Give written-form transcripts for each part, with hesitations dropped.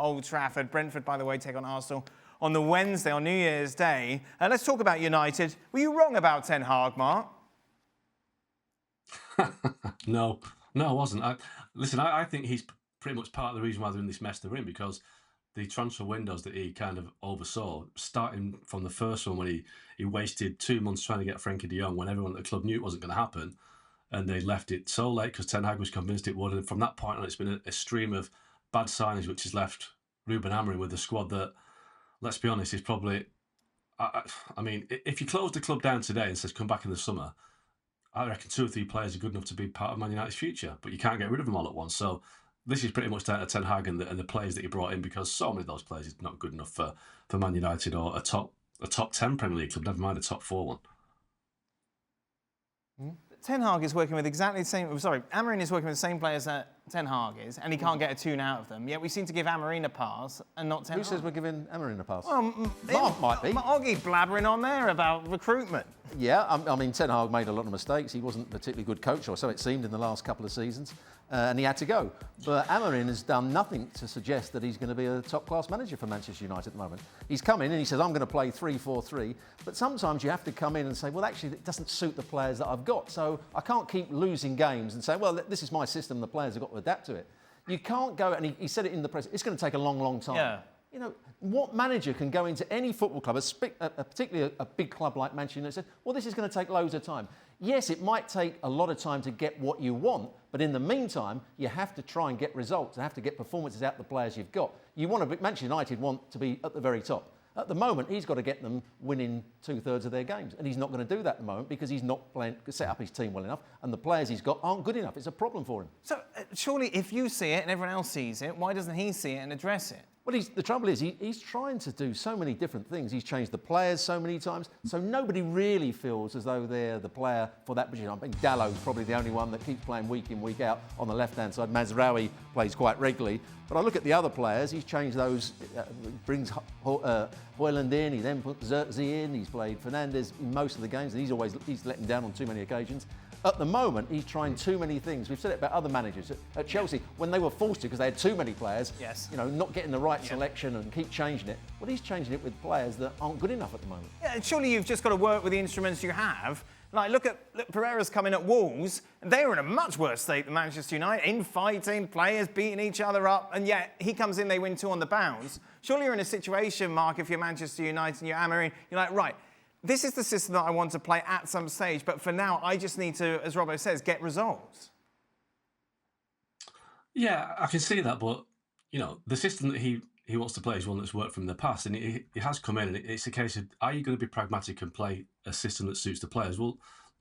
Old Trafford. Brentford, by the way, take on Arsenal on the Wednesday, on New Year's Day. Let's talk about United. Were you wrong about Ten Hag, Mark? No, I wasn't. I think he's pretty much part of the reason why they're in this mess they're in, because the transfer windows that he kind of oversaw, starting from the first one when he wasted 2 months trying to get Frankie de Jong when everyone at the club knew it wasn't going to happen, and they left it so late because Ten Hag was convinced it would. And from that point on, it's been a stream of bad signings, which has left Ruben Amorim with a squad that, let's be honest, is probably... I mean, if you close the club down today and says come back in the summer, I reckon 2 or 3 players are good enough to be part of Man United's future, but you can't get rid of them all at once. So this is pretty much down to Ten Hag and the players that he brought in, because so many of those players is not good enough for Man United or a top 10 Premier League club, never mind a top 4 one. Ten Hag is working with exactly the same... Sorry, Amorim is working with the same players that Ten Hag is, and he can't get a tune out of them. Yet we seem to give Amorim a pass and not Ten Hag. Who says we're giving Amorim a pass? Well, Mark might be. Oggy blabbering on there about recruitment. Yeah, I mean, Ten Hag made a lot of mistakes. He wasn't a particularly good coach, or so it seemed, in the last couple of seasons, and he had to go. But Amorim has done nothing to suggest that he's going to be a top-class manager for Manchester United at the moment. He's come in and he says, I'm going to play 3-4-3, but sometimes you have to come in and say, well, actually, it doesn't suit the players that I've got, so I can't keep losing games and say, well, this is my system, the players have got to adapt to it. You can't go, and he said it in the press, it's going to take a long, long time. Yeah. You know, what manager can go into any football club, particularly a big club like Manchester United, and say, well, this is going to take loads of time. Yes, it might take a lot of time to get what you want, but in the meantime, you have to try and get results. You have to get performances out of the players you've got. Manchester United want to be at the very top. At the moment, he's got to get them winning 2/3 of their games, and he's not going to do that at the moment because he's not set up his team well enough, and the players he's got aren't good enough. It's a problem for him. So, surely if you see it and everyone else sees it, why doesn't he see it and address it? Well, the trouble is, he's trying to do so many different things. He's changed the players so many times, so nobody really feels as though they're the player for that position. I think Dallow's probably the only one that keeps playing week in, week out on the left-hand side. Mazraoui plays quite regularly. But I look at the other players, he's changed those, brings Højlund in, he then puts Zirkzee in, he's played Fernandes in most of the games, and he's let him down on too many occasions. At the moment, he's trying too many things. We've said it about other managers. At Chelsea, when they were forced to, because they had too many players, yes, not getting the right selection and keep changing it. Well, he's changing it with players that aren't good enough at the moment. Yeah, and surely you've just got to work with the instruments you have. Like, look, Pereira's coming at Wolves, and they were in a much worse state than Manchester United, infighting, players beating each other up, and yet he comes in, they win 2 on the bounce. Surely you're in a situation, Mark, if you're Manchester United and you're Amorim, you're like, right, this is the system that I want to play at some stage, but for now, I just need to, as Robbo says, get results. Yeah, I can see that, but, the system that he wants to play is one that's worked from the past, and he has come in, and it's a case of, are you going to be pragmatic and play a system that suits the players? Well,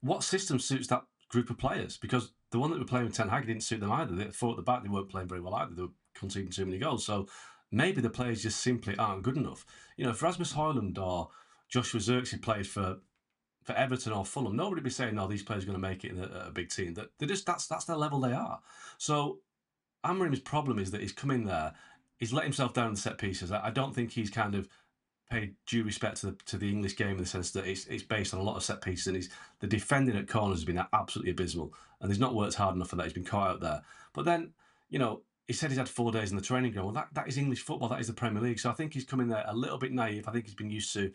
what system suits that group of players? Because the one that were playing with Ten Hag didn't suit them either. They thought at the back they weren't playing very well either. They were conceding too many goals. So maybe the players just simply aren't good enough. If Rasmus Højlund or Joshua Zirkzee played for Everton or Fulham, nobody would be saying, no, these players are going to make it in a big team. That's their level they are. So Amorim's problem is that he's come in there, he's let himself down in the set pieces. I don't think he's kind of paid due respect to the English game in the sense that it's based on a lot of set pieces, and the defending at corners has been absolutely abysmal, and he's not worked hard enough for that. He's been caught out there. But then, he said he's had 4 days in the training ground. Well, that is English football. That is the Premier League. So I think he's come in there a little bit naive. I think he's been used to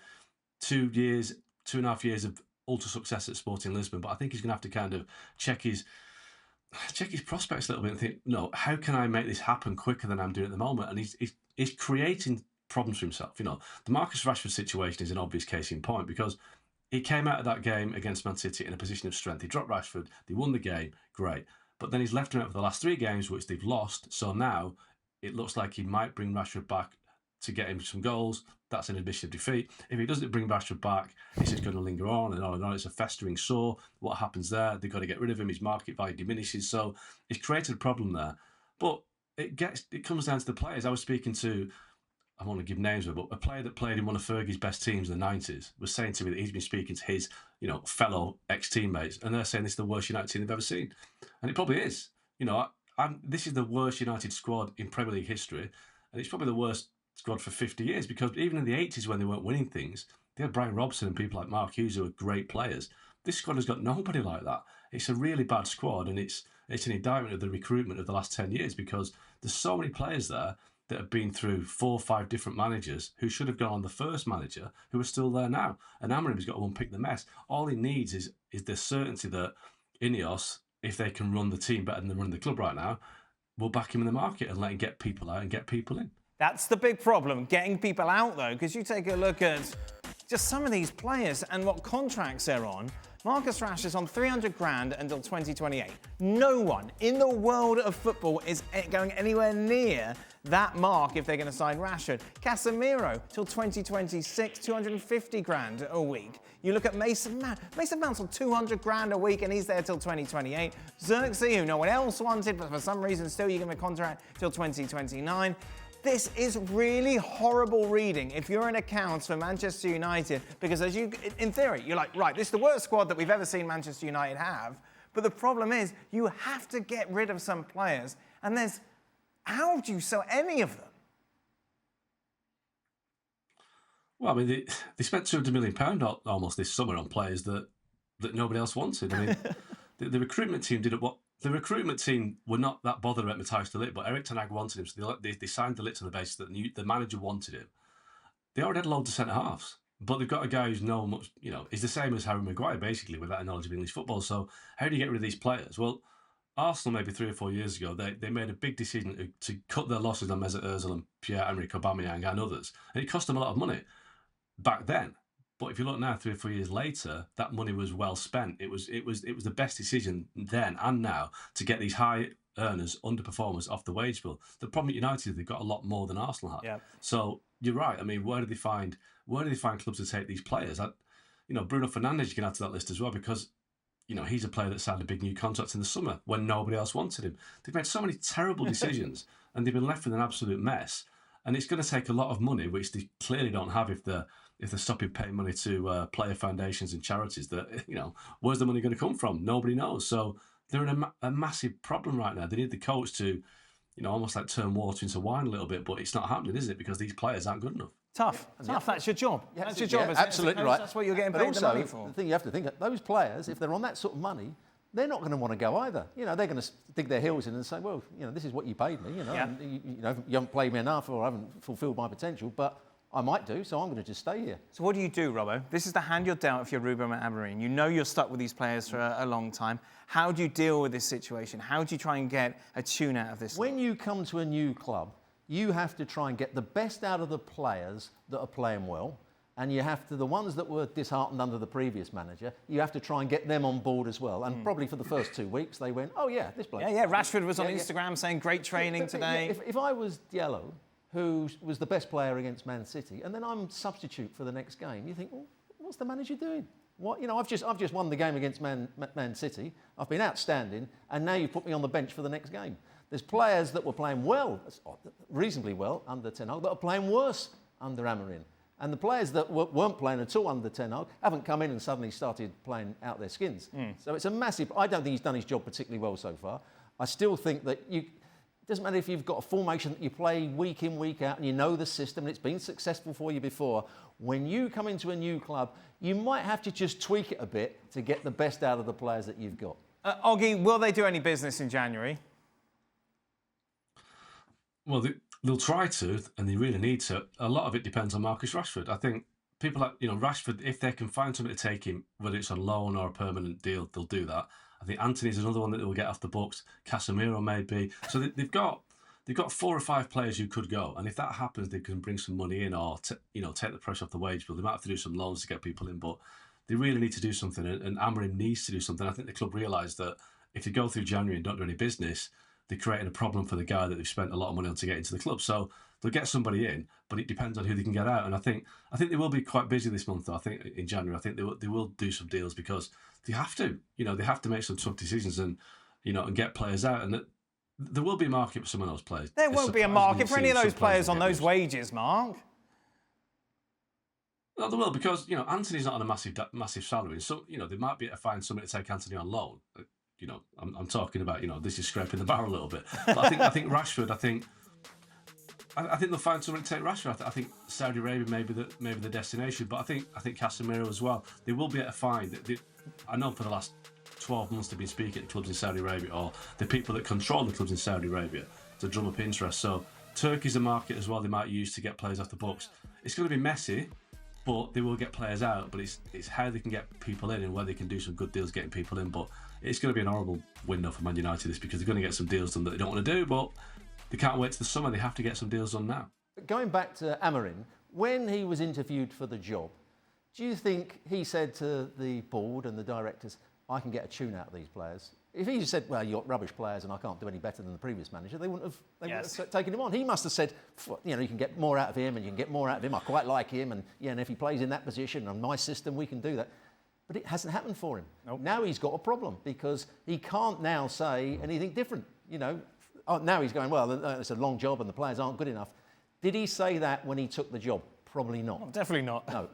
2.5 years of ultra success at Sporting Lisbon, but I think he's going to have to kind of check his prospects a little bit and think, no, how can I make this happen quicker than I'm doing at the moment? And he's creating problems for himself. The Marcus Rashford situation is an obvious case in point, because he came out of that game against Man City in a position of strength. He dropped Rashford, they won the game, great. But then he's left him out for the last 3 games, which they've lost. So now it looks like he might bring Rashford back to get him some goals. That's an admission of defeat. If he doesn't bring Rashford back, it's just going to linger on and on and on. It's a festering sore. What happens there? They've got to get rid of him. His market value diminishes. So it's created a problem there. But it comes down to the players. I was speaking to, I won't give names, but a player that played in one of Fergie's best teams in the 90s was saying to me that he's been speaking to his, fellow ex-teammates, and they're saying this is the worst United team they've ever seen. And it probably is. This is the worst United squad in Premier League history, and it's probably the worst squad for 50 years, because even in the 80s when they weren't winning things, they had Brian Robson and people like Mark Hughes who were great players. This squad has got nobody like that. It's a really bad squad, and it's an indictment of the recruitment of the last 10 years, because there's so many players there that have been through 4 or 5 different managers who should have gone on the first manager who are still there now. And Amorim's got to unpick the mess. All he needs is the certainty that Ineos, if they can run the team better than they run the club right now, will back him in the market and let him get people out and get people in. That's the big problem, getting people out though, because you take a look at just some of these players and what contracts they're on. Marcus Rashford's on 300 grand until 2028. No one in the world of football is going anywhere near that mark if they're going to sign Rashford. Casemiro till 2026, 250 grand a week. You look at Mason Mount. Mason Mount's on 200 grand a week and he's there till 2028. Xerxes, who no one else wanted, but for some reason still you give him a contract till 2029. This is really horrible reading if you're in accounts for Manchester United, because as you, in theory, you're like, right, this is the worst squad that we've ever seen Manchester United have. But the problem is you have to get rid of some players, and how do you sell any of them? Well, I mean, they spent £200 million almost this summer on players that nobody else wanted. I mean, the recruitment team did what. The recruitment team were not that bothered about Matthijs de Ligt, but Erik ten Hag wanted him, so they signed de Ligt on the basis that the manager wanted him. They already had loads of centre-halves, but they've got a guy who's no much, is the same as Harry Maguire, basically, without a knowledge of English football. So how do you get rid of these players? Well, Arsenal, maybe 3 or 4 years ago, they made a big decision to cut their losses on Mesut Ozil and Pierre-Emerick Aubameyang and others, and it cost them a lot of money back then. But if you look now, 3 or 4 years later, that money was well spent. It was the best decision then and now to get these high earners, underperformers off the wage bill. The problem at United is they've got a lot more than Arsenal had. Yeah. So you're right. I mean, where do they find clubs to take these players? Bruno Fernandes, you can add to that list as well, because he's a player that signed a big new contract in the summer when nobody else wanted him. They've made so many terrible decisions and they've been left with an absolute mess. And it's going to take a lot of money, which they clearly don't have if they're stopping paying money to player foundations and charities. That where's the money going to come from? Nobody knows. So they're in a massive problem right now. They need the coach to, almost like turn water into wine a little bit, but it's not happening, is it? Because these players aren't good enough. Tough. That's your job. That's your job. Yeah, absolutely right. That's what you're getting paid but also, the money for. The thing you have to think of, those players, if they're on that sort of money, they're not going to want to go either. They're going to dig their heels in and say, well, this is what you paid me. And, you haven't played me enough, or I haven't fulfilled my potential, but I might do, so I'm going to just stay here. So what do you do, Robbo? This is the hand you're dealt if you're Ruben Amorim. You know you're stuck with these players for a long time. How do you deal with this situation? How do you try and get a tune out of this? When you come to a new club, you have to try and get the best out of the players that are playing well. And you have to, the ones that were disheartened under the previous manager, you have to try and get them on board as well. And probably for the first 2 weeks, they went, oh yeah, this bloke. Yeah. Rashford was on Instagram saying great training today. If I was Diallo, who was the best player against Man City, and then I'm substitute for the next game, you think, well, what's the manager doing? What, I've just won the game against Man City. I've been outstanding, and now you put me on the bench for the next game. There's players that were playing well, reasonably well under Ten Hag, that are playing worse under Amorim. And the players that weren't playing at all under Ten Hag haven't come in and suddenly started playing out their skins. So it's a massive... I don't think he's done his job particularly well so far. I still think that it doesn't matter if you've got a formation that you play week in, week out, and you know the system, and it's been successful for you before. When you come into a new club, you might have to just tweak it a bit to get the best out of the players that you've got. Oggy, will they do any business in January? Well, they'll try to, and they really need to. A lot of it depends on Marcus Rashford. I think people like, Rashford, if they can find somebody to take him, whether it's on loan or a permanent deal, they'll do that. I think Anthony's another one that will get off the books. Casemiro maybe. So they've got 4 or 5 players who could go, and if that happens, they can bring some money in or take the pressure off the wage bill. They might have to do some loans to get people in, but they really need to do something, and Amorim needs to do something. I think the club realised that if they go through January and don't do any business, they're creating a problem for the guy that they've spent a lot of money on to get into the club. So they'll get somebody in, but it depends on who they can get out. And I think they will be quite busy this month, though. I think in January, I think they will do some deals because they have to. They have to make some tough decisions and get players out. And there will be a market for some of those players. There won't be a market for any of those players on those wages, Mark. No, there will, because Anthony's not on a massive salary. So they might be able to find somebody to take Anthony on loan. I'm talking about, this is scraping the barrel a little bit. But I think Rashford, I think they'll find someone to take Rashford. I think Saudi Arabia maybe the destination, but I think Casemiro as well. They will be able to find. I know for the last 12 months they've been speaking to clubs in Saudi Arabia, or the people that control the clubs in Saudi Arabia to drum up interest. So Turkey's a market as well they might use to get players off the books. It's going to be messy, but they will get players out. But it's how they can get people in and where they can do some good deals getting people in. But it's going to be an horrible window for Man United, this, because they're going to get some deals done that they don't want to do, but they can't wait to the summer. They have to get some deals done now. Going back to Amorim, when he was interviewed for the job, do you think he said to the board and the directors, I can get a tune out of these players? If he just said, well, you've got rubbish players and I can't do any better than the previous manager, they wouldn't have taken him on. He must have said, you know, you can get more out of him and you can get more out of him. I quite like him, and yeah, and if he plays in that position and my system, we can do that. But it hasn't happened for him. Nope. Now he's got a problem because he can't now say anything different. You know, now he's going, well, it's a long job and the players aren't good enough. Did he say that when he took the job? Probably not. Definitely not. No.